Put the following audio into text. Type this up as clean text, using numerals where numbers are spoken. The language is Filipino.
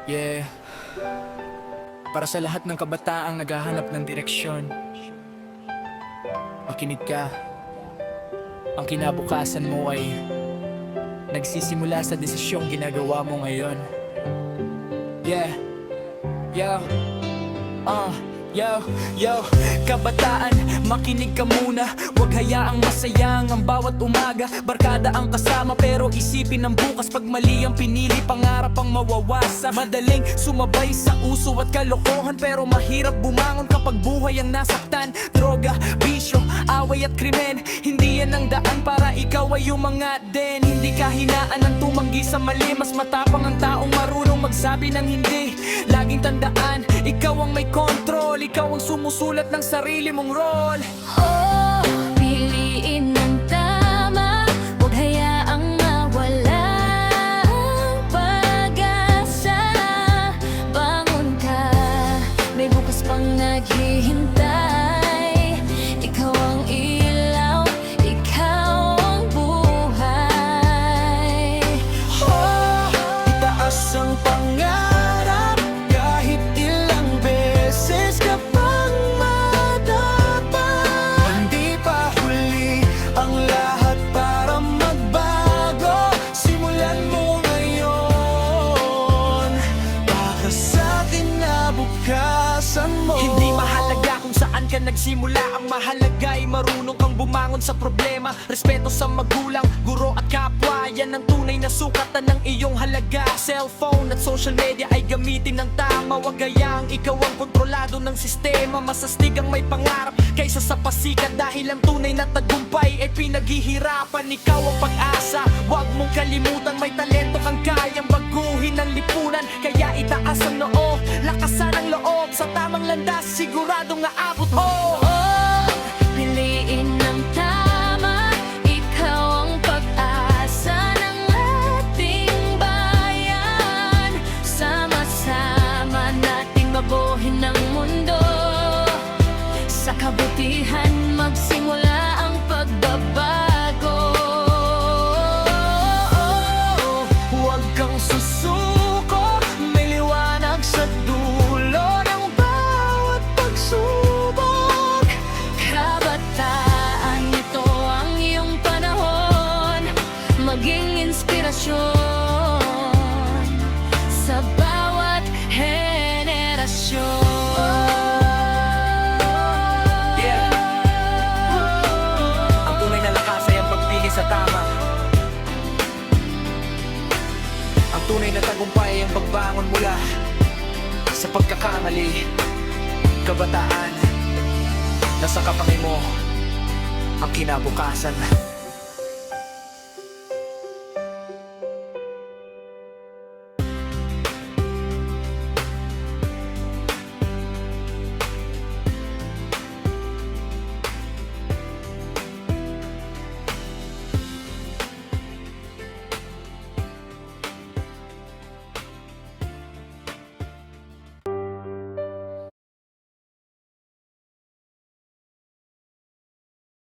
Yeah. Para sa lahat ng kabataang naghahanap ng direksyon, makinig ka. Ang kinabukasan mo ay nagsisimula sa desisyong ginagawa mo ngayon. Yeah. Yo. Yo, kabataan, makinig ka muna. Huwag hayaang masayang ang bawat umaga. Barkada ang kasama pero isipin ang bukas. Pag mali ang pinili, pangarap ang mawawasak. Madaling sumabay sa uso at kalokohan, pero mahirap bumangon kapag buhay ang nasaktan. Droga, bisyo, away at krimen, hindi yan ang daan para ikaw ay umangat din. Hindi ka hinaan ng tumanggi sa mali. Mas matapang ang taong marunong magsabi ng hindi. Laging tandaan, ikaw ang may kontrol. Ikaw ang sumusulat ng sarili mong role. Oh, piliin ng tama. Huwag hayaang mawala ang pag-asa. Bangon ka, may bukas pang naghihintay. Ikaw ang ilaw, ikaw ang buhay. Oh, itaas ang pangarap kahit ilang beses ka pang madapat. Hindi pa huli ang lahat para magbago. Simulan mo ngayon para sa kinabukasan mo. Hindi mahalaga kung saan ka nagsimula. Ang mahalaga ay marunong kang bumangon sa problema. Respeto sa magulang, guro at kapwa, yan ang tunay na sukatan ng iyong halaga. Cellphone at social media ay gamitin ng tama. Huwag hayaang ikaw ang kontrolado ng sistema. Masastig ang may pangarap kaysa sa pasikat, dahil ang tunay na tagumpay ay pinaghihirapan. Ikaw ang pag-asa, huwag mong kalimutan. May talento kang kayang baguhin ng lipunan. Kaya itaas ang noo, lakasan ang loob. Sa tamang landas, siguradong aabot mo. Oh, piliin ng tama. Ikaw ang pag-asa ng ating bayan. Sama-sama nating mabuhin ang mundo. Sa kabutihan magsimula ang pagbabago. Huwag kang susuko, may liwanag sa dulo ng bawat pagsubok. Kabataan, ito ang iyong panahon. Maging inspirasyon sa bawat henerasyon. Yeah. Ang tunay na lakas ay ang pagpili sa tama. Ang tunay na tagumpay ay ang pagbangon mula sa pagkakamali. Kabataan, nasa kamay mo ang kinabukasan.